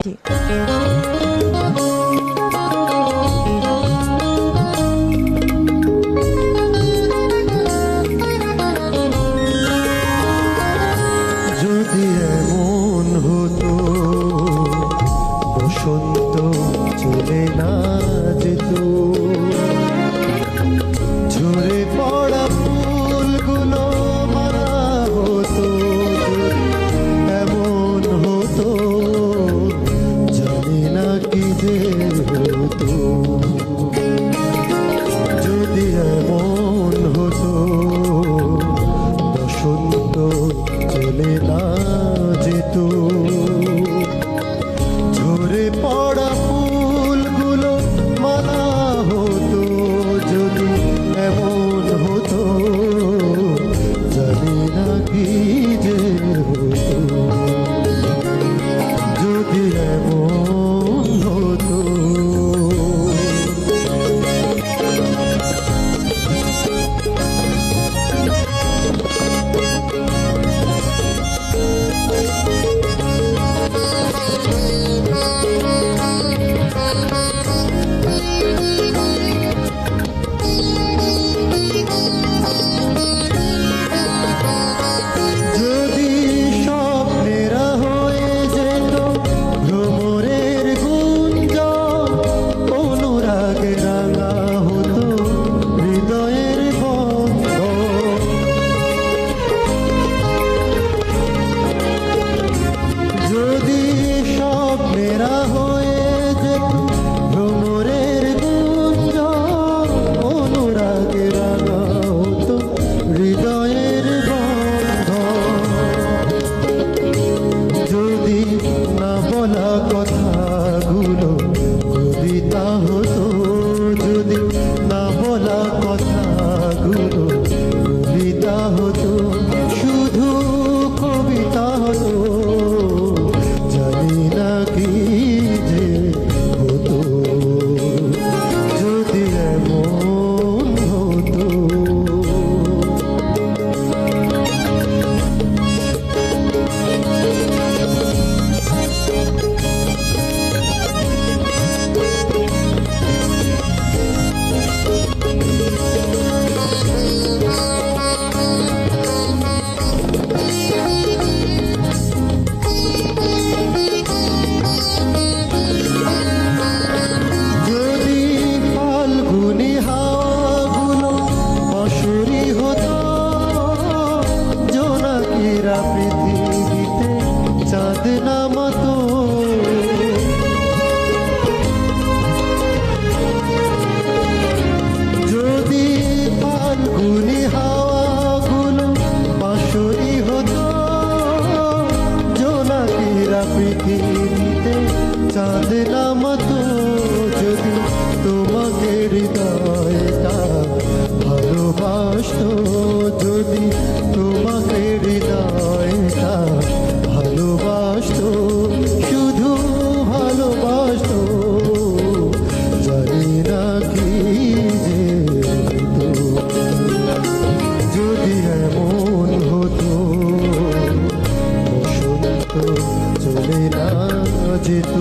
যদি এমন হতো বসন্ত চলে না যেত, ঝরে পড়া ফুলগুলো মারা হতো, এমন হতো জানি না কি যে হতো। যদি এমন হতো বসন্ত চলে না যেত, ঝরে পড়া ফুলগুলো মালা হতো, যদি এমন হতো জানি না কি যে হতো। যদি এমন হতো কথাগুলো কবিতা হতো, যদি না বলা কথাগুলো কবিতা হতো, শুধু কবিতা হতো জানি না কি যে হতো। যদি এমন হতো পৃথিবীতে চাঁদ নামতো, যদি ফাল্গুনি হাওয়াগুলো বাঁশরি হতো, জোনাকিরা পৃথিবীতে চাঁদ নামতো, যদি তোমাকে হৃদয়টা ভালোবাসতো, যদি তোমাকে হৃদয়টা ভালোবাসতো, শুধু ভালোবাসতো জানি না কি যে হতো। যদি এমন হতো বসন্ত চলে না যেত।